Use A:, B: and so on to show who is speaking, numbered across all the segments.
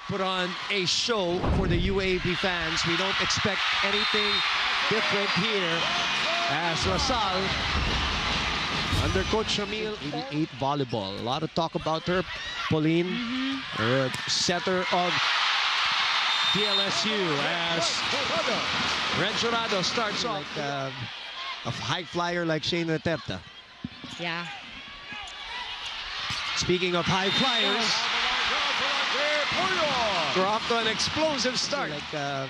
A: put on a show for the UAAP fans. We don't expect anything different here as Salle, under Coach Ramil, 88 volleyball. A lot of talk about her. Pauline, setter of DLSU, as Renjurado starts off. Like, a high flyer like Shane Terta.
B: Yeah.
A: Speaking of high flyers, we're off to an explosive start. Like a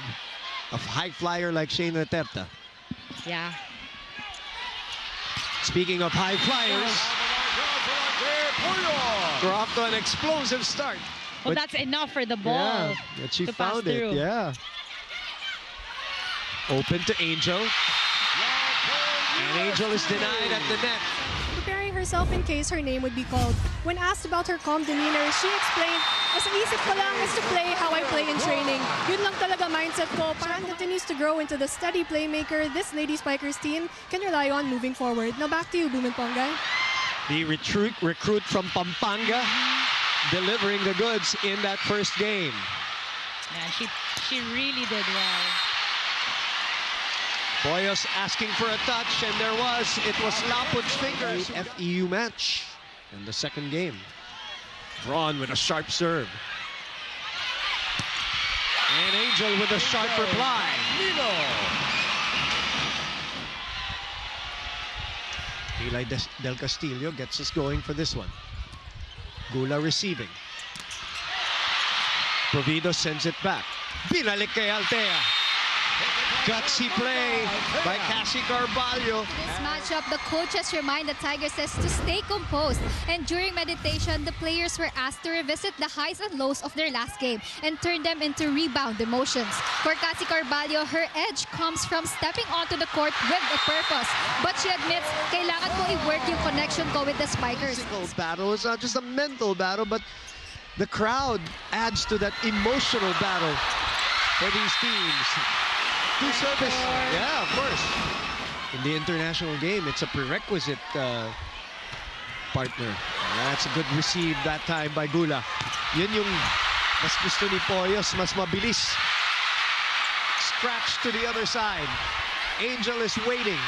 A: high flyer like Shane Terta.
B: Yeah.
A: Speaking of high flyers, we're off to an explosive start.
B: Well, that's enough for the ball.
A: Yeah, but she found it. Yeah. Open to Angel. And Angel is denied at the net.
C: Preparing herself in case her name would be called. When asked about her calm demeanor, she explained, "As an isip ko lang is to play how I play in training. Yun lang talaga mindset ko." Chan continues to grow into the steady playmaker this Lady Spikers team can rely on moving forward. Now back to you, Bumenponga.
A: The recruit from Pampanga, delivering the goods in that first game.
B: And she really did well.
A: Boyos asking for a touch, and there was. It was Laput's fingers. FEU match in the second game. Braun with a sharp serve. And Angel with a sharp reply. Eli Del Castillo gets us going for this one. Gula receiving. Provido sends it back. Binalik kay Altea. Gutsy play by Cassie Carvalho.
D: This matchup, the coaches remind the Tigresses to stay composed. And during meditation, the players were asked to revisit the highs and lows of their last game and turn them into rebound emotions. For Cassie Carvalho, her edge comes from stepping onto the court with a purpose. But she admits, kailangan ko i-work yung connection ko with the Spikers.
A: Physical battle is not just a mental battle, but the crowd adds to that emotional battle for these teams. Two service. Yeah, of course. In the international game, it's a prerequisite partner. That's a good receive that time by Gula. Yun yung mas gusto ni Poyos, mas mabilis. Scratch to the other side. Angel is waiting.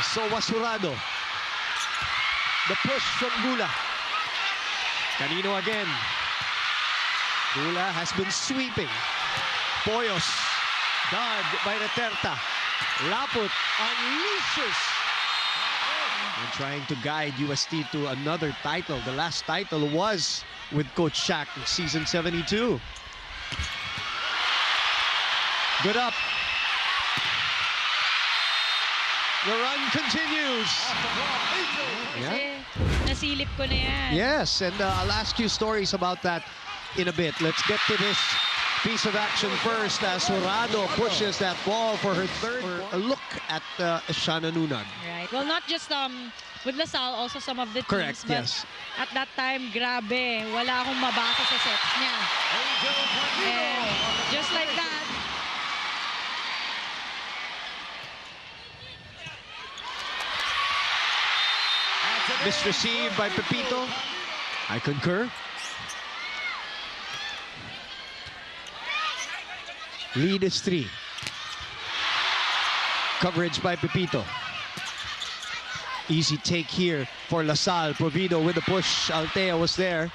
A: So Wasurado. The push from Gula. Canino again. Gula has been sweeping. Poyos. Dug by the Terta. Laput unleashes. And trying to guide UST to another title. The last title was with Coach Shaq in season 72. Good up. The run continues.
B: Yeah. Nasilip ko na yan.
A: Yes, and I'll ask you stories about that in a bit. Let's get to this piece of action first as Sorado pushes that ball for her third. A look at Shana Nunag.
B: Right. Well, not just with Salle, also some of the teams.
A: Correct,
B: but
A: yes.
B: At that time, grabe. Wala akong mabasa sa sets niya. And just like that,
A: misreceived by Pepito. I concur. Lead is 3. Coverage by Pepito. Easy take here for Salle. Provido with the push. Altea was there.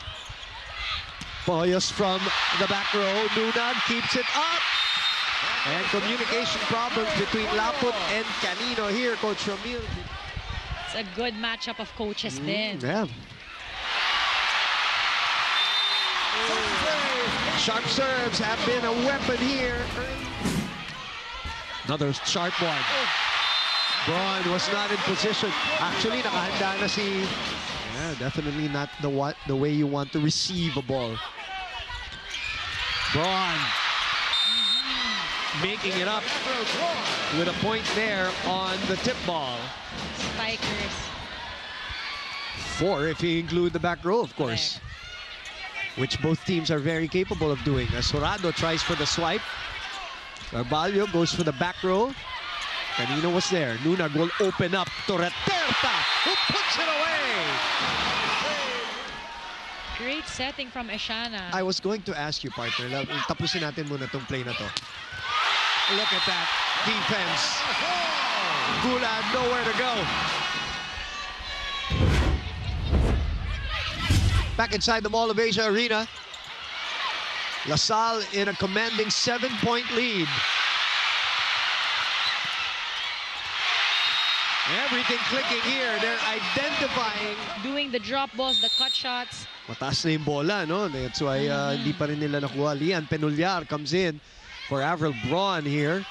A: Poyos from the back row. Nunag keeps it up. And communication problems between Laput and Canino here. Coach Ramil.
B: it's a good matchup of coaches then.
A: Yeah. Sharp serves have been a weapon here. Another sharp one. Braun was not in position. Actually, nakahanda na si... Yeah, definitely not the way you want to receive a ball. Braun making it up with a point there on the tip ball.
B: Spikers.
A: 4 if you include the back row, of course. Which both teams are very capable of doing. As Sorado tries for the swipe. Carvalho goes for the back row. Canino was there. Nunag will open up to Terta, who puts it away.
B: Great setting from Eshana.
A: I was going to ask you, partner. Tapusin natin muna tong play na to. Look at that defense. Gula had nowhere to go. Back inside the Mall of Asia Arena. Salle in a commanding 7-point lead. Everything clicking here. They're identifying.
B: Doing the drop balls, the cut shots.
A: Mataas na yung bola, no? That's why hindi pa rin nila nakuha. Lian Penullar comes in for Avril Braun here.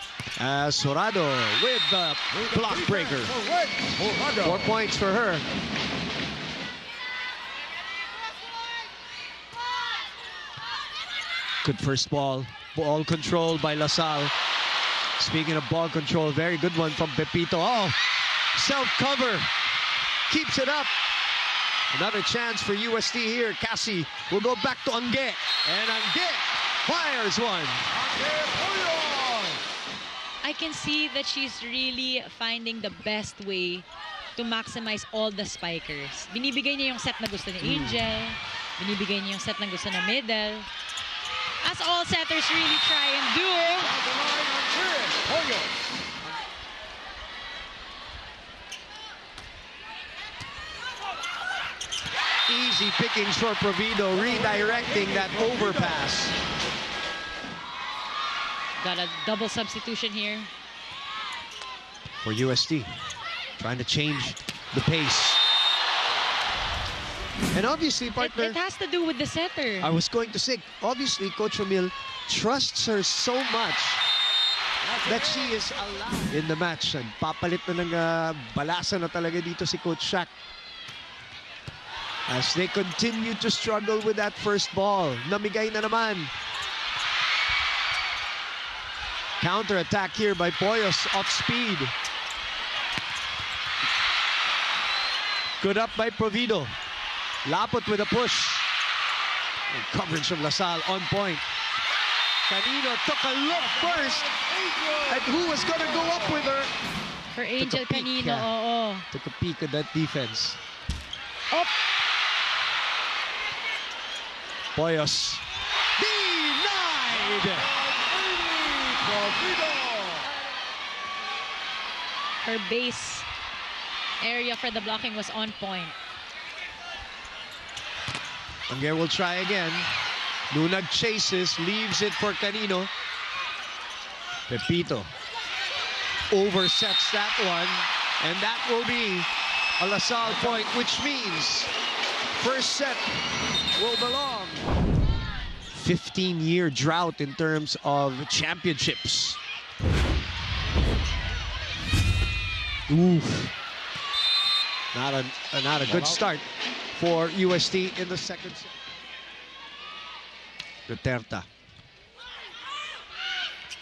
A: Sorado with the block breaker. 4 points for her. Good first ball. Ball control by Salle. Speaking of ball control, very good one from Pepito. Oh, self-cover. Keeps it up. Another chance for UST here. Cassie will go back to Angge. And Angge fires one.
B: I can see that she's really finding the best way to maximize all the spikers. Binibigay niya yung set na gusto ni Angel. Binibigay niya yung set na gusto na middle. As all setters really try and do.
A: Easy pickings for Provido, redirecting that overpass.
B: Got a double substitution here.
A: For UST, trying to change the pace. And obviously, partner,
B: It has to do with the setter.
A: I was going to say, obviously, Coach Emil trusts her so much that she is allowed in the match. And papalit na ng balasa na talaga dito si Coach Shaq. As they continue to struggle with that first ball. Namigay na naman. Counter-attack here by Poyos off speed. Good up by Provido. Lapot with a push. And coverage from Salle on point. Canino took a look first at who was going to go up with her.
B: For Angel
A: peek,
B: Canino, oo.
A: Took a peek at that defense.
B: Up.
A: Poyos. Denied!
B: Her base area for the blocking was on point.
A: Angge will try again. Lunag chases, leaves it for Canino. Pepito oversets that one, and that will be a Salle point, which means first set will belong. 15-year drought in terms of championships. Oof. Not a good start for UST in the second set. Duterte.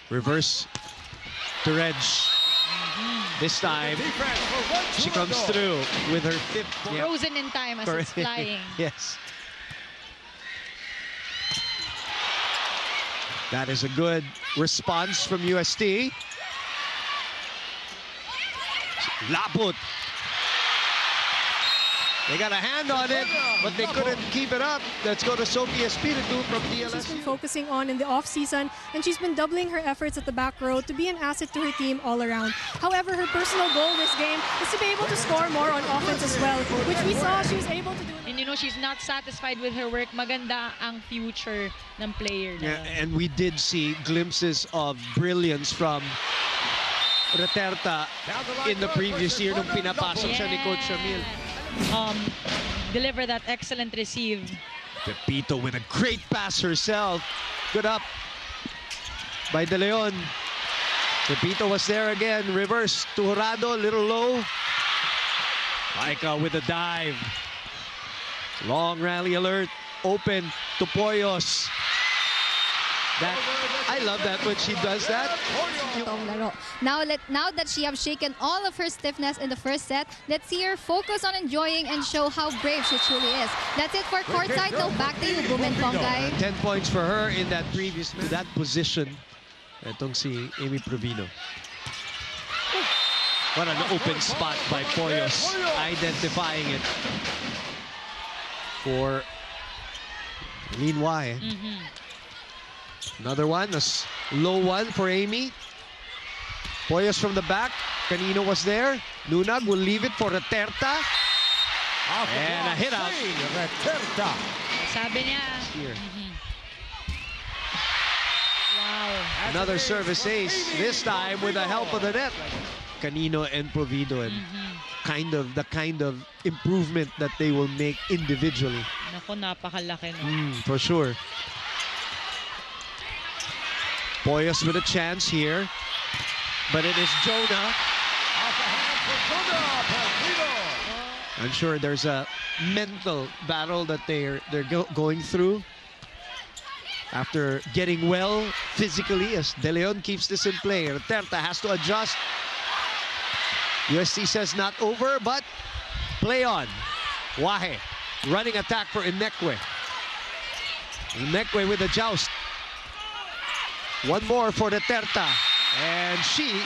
A: Reverse to Reg. This time, she comes through with her fifth.
B: Frozen in time as it's flying.
A: Yes. That is a good response from UST. Laput. They got a hand on it, but they couldn't keep it up. Let's go to Sophie Espiritu from DLSU.
C: She's been focusing on in the off-season, and she's been doubling her efforts at the back row to be an asset to her team all around. However, her personal goal this game is to be able to score more on offense as well, which we saw she was able to do.
B: And you know, she's not satisfied with her work. Maganda ang future ng player na.
A: Yeah, and we did see glimpses of brilliance from Duterte in the previous year nung pinapasok siya ni Coach Emil.
B: Deliver that excellent receive.
A: Pepito with a great pass herself. Good up by De Leon. Pepito was there again. Reverse to Jurado, little low. Laika with a dive. Long rally alert. Open to Poyos. I love that when she does that.
D: Now that she has shaken all of her stiffness in the first set, let's see her focus on enjoying and show how brave she truly is. That's it for courtside. Now back to you, Bumen Pongay.
A: 10 points for her in that previous that position. Itong si Amy Provido. What an open spot by Poyos, identifying it for Lean Y. Another one, low one for Amy. Poyos from the back. Canino was there. Lunag will leave it for Reterta. And a hit out.
E: Reterta.
B: Sabi niya.
A: Here.
B: Wow.
A: Another service ace, this time with the help of the net. Canino and Provido, and the kind of improvement that they will make individually.
B: Naku, napakalaki, no?
A: For sure. Poyos with a chance here, but it is Jonah. I'm sure there's a mental battle that they're going through after getting well physically, as De Leon keeps this in play. Reterta has to adjust. UST says not over, but play on. Wahe, running attack for Inekwe. Inekwe with a joust. One more for Reterta, and she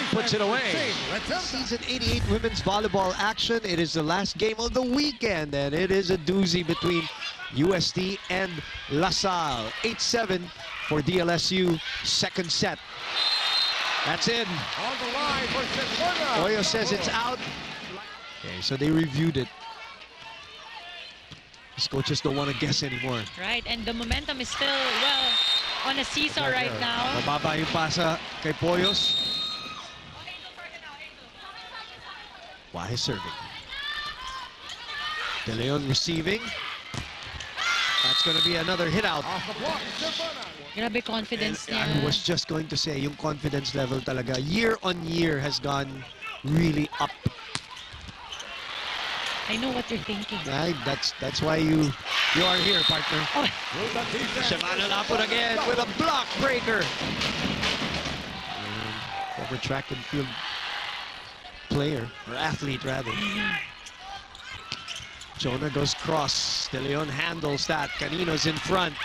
A: puts it away. Season 88 women's volleyball action. It is the last game of the weekend, and it is a doozy between UST and Salle. 8-7 for DLSU, second set. That's in.
E: On the line for
A: Oyo says it's out. Okay, so they reviewed it. These coaches don't want to guess anymore.
B: Right, and the momentum is still, well, on a seesaw right now.
A: Mababa yung pasa kay Poyos. Wahe serving. De Leon receiving. That's going to be another hit out.
B: Grabe confidence niya.
A: I was just going to say, yung confidence level talaga, year on year has gone really up.
B: I know what you're thinking.
A: Right? That's why you are here, partner.
B: Oh.
A: Shimano Laput again with a block breaker. Former track and field player, or athlete rather. Jonah goes cross. De Leon handles that. Canino's in front.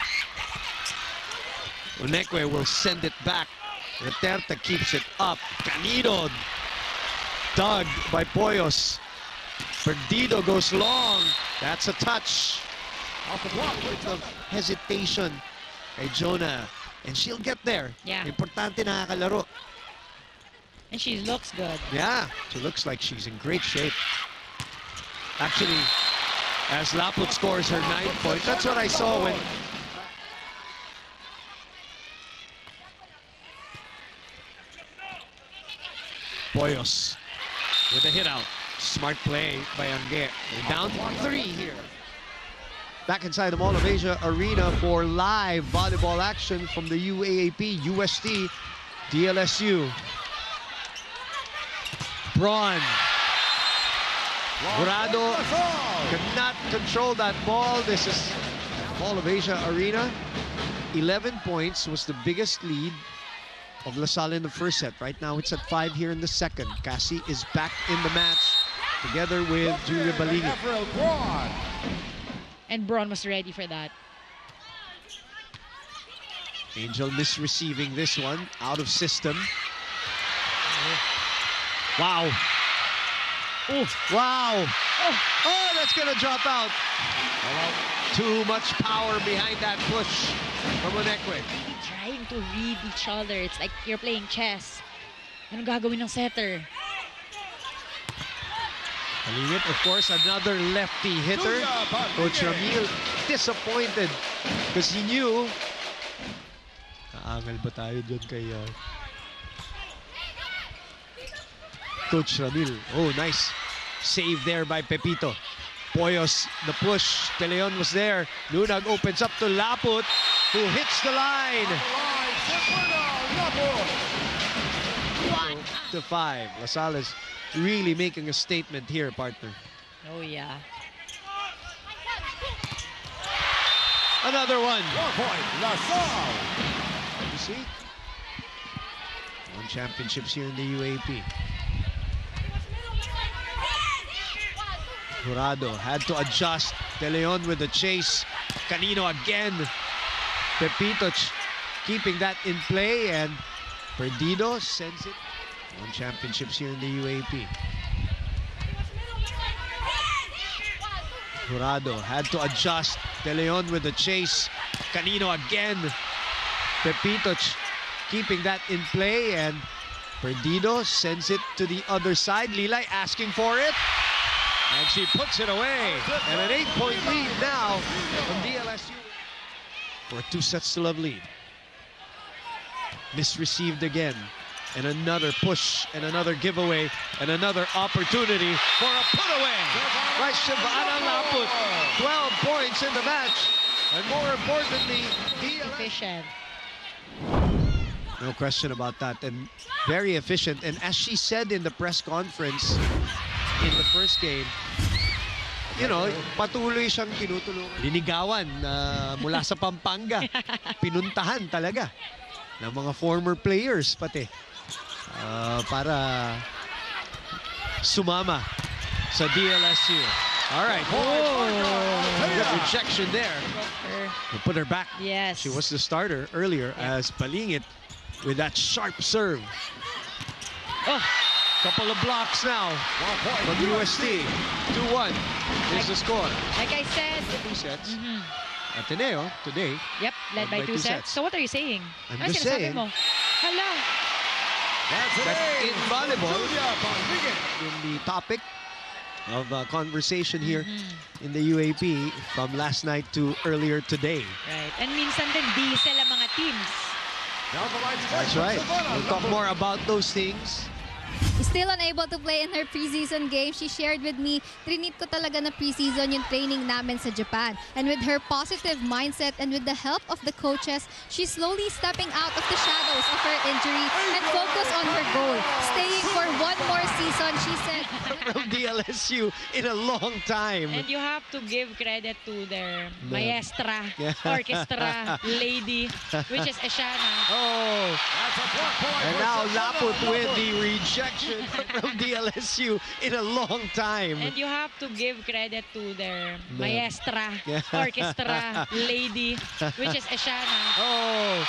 A: Inekwe will send it back. Reterta keeps it up. Canino dug by Poyos. Perdido goes long. That's a touch. Of hesitation kay Jonah. And she'll get there.
B: Yeah.
A: Importante nakakalaro.
B: And she looks good.
A: Yeah, she looks like she's in great shape. Actually, as Laput scores her 9 points, that's what I saw when Poyos with a hit out. Smart play by Ange. They're down 3 here. Back inside the Mall of Asia Arena for live volleyball action from the UAAP, UST, DLSU. Braun. Jurado cannot control that ball. This is Mall of Asia Arena. 11 points was the biggest lead of Salle in the first set. Right now it's at 5 here in the second. Cassie is back in the match together with Julia Balini.
B: And Braun was ready for that.
A: Angel misreceiving this one, out of system. Wow. Oh, wow. Oh, that's going to drop out. Too much power behind that push from Inekwe.
B: Trying to read each other. It's like you're playing chess. Anong gagawin ng setter?
A: Halingit, of course, another lefty hitter. Coach Ramil disappointed because he knew. Kaangal ba tayo dyan kay Coach Ramil? Oh, nice save there by Pepito. Poyos, the push. De Leon was there. Lunag opens up to Laput, who hits the line. 1-5. Salle is really making a statement here, partner.
B: Oh, yeah.
A: Another one.
E: 1 point, Salle.
A: You see? 1 championships here in the UAP. Jurado had to adjust. De Leon with the chase. Canino again. Pepito keeping that in play, and Perdido sends it. 1 championships here in the UAP. Jurado had to adjust. De Leon with the chase. Canino again. Pepito keeping that in play, and Perdido sends it to the other side. Lilay asking for it, and she puts it away. And an 8-point lead now from DLSU. For a 2-set-to-love lead. Misreceived again. And another push, and another giveaway, and another opportunity for a put-away by Shivana Laput. 12 points in the match. And more importantly,
B: Efficient.
A: no question about that. And very efficient. And as she said in the press conference in the first game, you know, patuloy siyang tinutulungan. Linigawan mula sa Pampanga. Pinuntahan talaga ng mga former players pati. Para sumama sa DLSU. All right. Good rejection there. We'll put her back.
B: Yes.
A: She was the starter earlier as Palingit with that sharp serve. Oh, couple of blocks now from UST. 2-1 is the score.
B: Like I said.
A: 2 sets. Ateneo today.
B: Yep, led by 2 sets. So what are you saying?
A: I'm
B: Ano
A: just
B: sinasabi
A: saying.
B: mo? Hala.
A: That in volleyball, in the topic of conversation here in the UAAP from last night to earlier today.
B: Right. And minsan din diesel ang mga teams.
A: That's right. We'll talk more about those things.
D: Still unable to play in her preseason game, she shared with me, trinit ko talaga na preseason yung training namin sa Japan. And with her positive mindset and with the help of the coaches, she's slowly stepping out of the shadows of her injury and focus on her goal. Staying for one more season, she said.
A: From DLSU in a long time.
B: And you have to give credit to their maestra,
A: Yeah.
B: orchestra, lady, which is Eshana.
A: Oh, and now Laput with the rejection from DLSU in a long time.
B: And you have to give credit to their maestra,
A: Yeah.
B: orchestra, lady, which is Eshana.
A: Oh,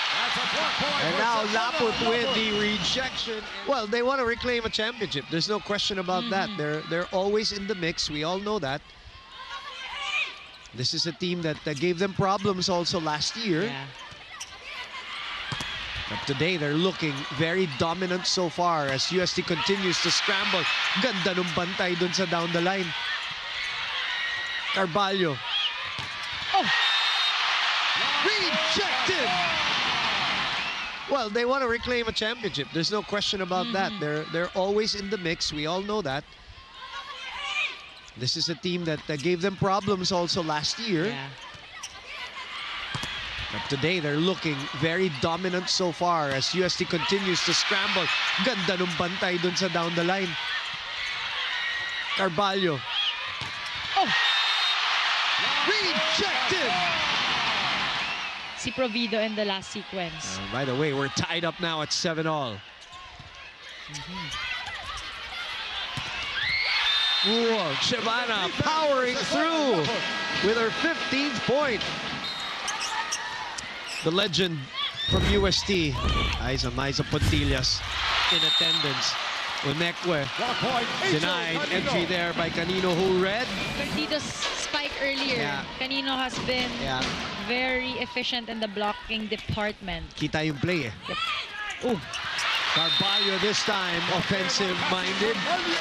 A: and now Laput with the rejection. Well, they want to reclaim a championship. There's no question about that. They're always in the mix. We all know that. This is a team that gave them problems also last year.
B: Yeah.
A: But today they're looking very dominant so far as UST continues to scramble. Ganda nung bantay dun sa down the line. Carvalho. Oh! Rejected! Well, they want to reclaim a championship. There's no question about that. They're always in the mix. We all know that. This is a team that gave them problems also last year.
B: Yeah.
A: But today they're looking very dominant so far as UST continues to scramble. Ganda nung bantay dun sa down the line. Carvalho. Oh! Rejected!
B: Si Provido in the last sequence.
A: By the way, we're tied up now at 7-all. Whoa, Shivana powering through with her 15th point. The legend from UST, Aiza Puntillas, in attendance. Unekwe denied entry there by Canino, who read.
B: Perdido's spike earlier.
A: Yeah.
B: Canino has been
A: Yeah,
B: very efficient in the blocking department.
A: kita yung play eh.
B: Yep.
A: Ooh. Carvalho this time, offensive-minded.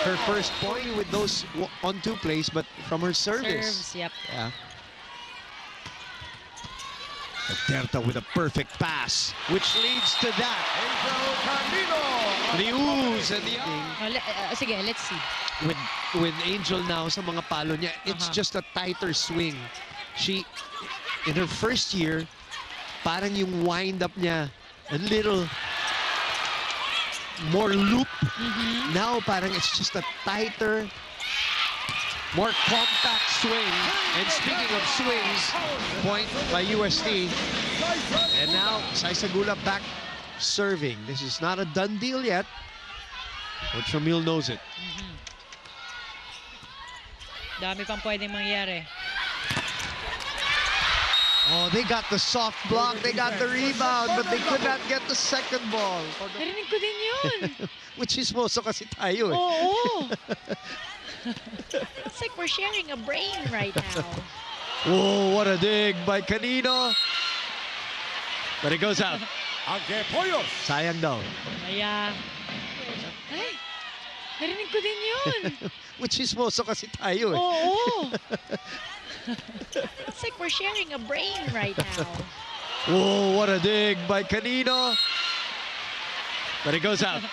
A: Her first point with those 1-2 plays, but from her service.
B: Serves, yep.
A: Yeah. Terta with a perfect pass, which leads to that. The ooze and the
B: Sige, let's see.
A: with Angel now sa mga palo niya, it's just a tighter swing. She, in her first year, parang yung wind up niya a little more loop. Now parang it's just a tighter, more compact swing. And speaking of swings, point by UST. And now Saisagula back serving. This is not a done deal yet. Coach Ramil knows it.
B: Dami pang pwedeng mangyari.
A: Oh, they got the soft block, they got the rebound, but they could not get the second ball.
B: Narinig ko din yun.
A: Which is moso kasi tayo eh.
B: Oo. It's like we're sharing a brain right now.
A: Oh, what a dig by Canino. But it goes out.
E: Poyos.
A: Sayang daw.
B: Kaya, ay, narinig ko din yun.
A: Chismoso kasi tayo eh.
B: Oo. It's like we're sharing a brain right now.
A: Oh, what a dig by Canino. But it goes out.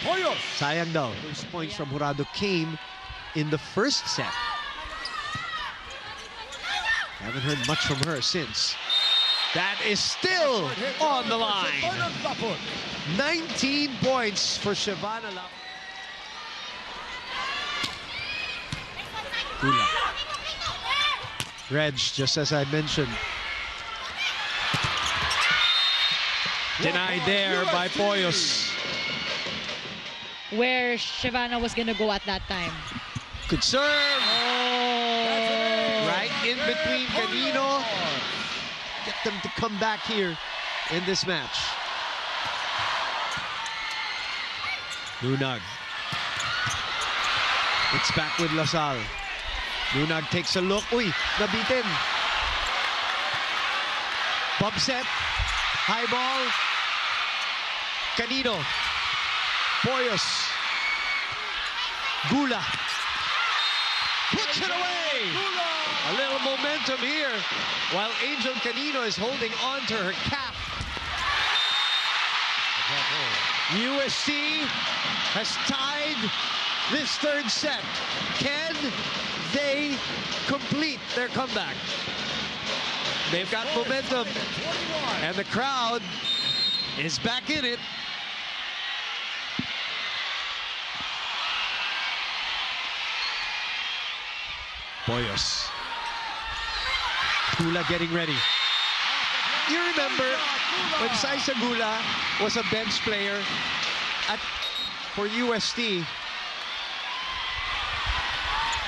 E: Poyos.
A: Sayang daw. Those points from Jurado came in the first set. Haven't heard much from her since. That is still on the line. 19 points for Shivana Laput. Gula. Reg, just as I mentioned. Denied there by Poyos.
B: Where Shivana was gonna go at that time.
A: Good serve.
B: Oh.
A: Right in between Canino. Get them to come back here in this match. Lunag. It's back with Salle. Lunag takes a look. Uy, nabitin. Bump set. High ball. Canino. Poyos. Gula. Puts it away. A little momentum here while Angel Canino is holding on to her calf. UST has tied this third set. Can they complete their comeback? They've got momentum and the crowd is back in it. Poyos. Gula getting ready. You remember when Saisa Gula was a bench player for UST.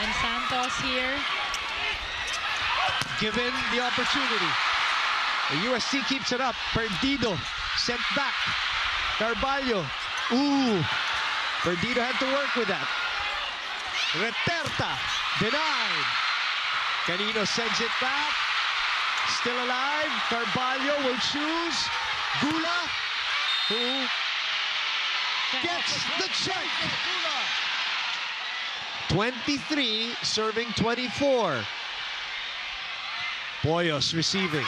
B: And Santos here.
A: Given the opportunity. The UST keeps it up. Perdido sent back. Carvalho. Ooh. Perdido had to work with that. Reterta. Denied. Canino sends it back. Still alive. Carvalho will choose. Gula, who gets the check. 23 serving 24. Poyos receiving.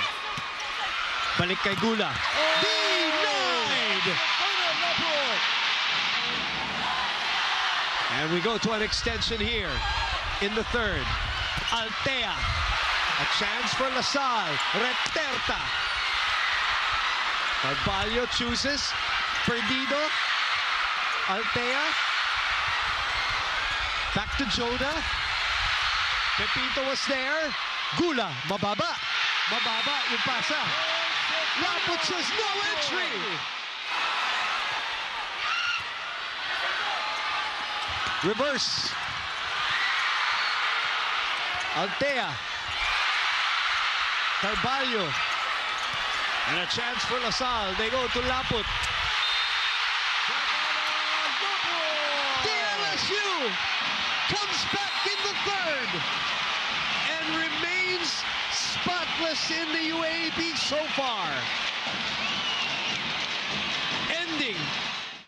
A: Balik kay Gula. Denied! And we go to an extension here in the third. Altea. A chance for Salle. Reterta. Carvalho chooses. Perdido. Altea. Back to Jonah. Pepito was there. Gula. Mababa. Mababa yung pasa. Laput says no entry. Reverse. Altea. Carvalho. And a chance for Salle. They go to Laput. DLSU comes back in the third and remains spotless in the UAAP so far. Ending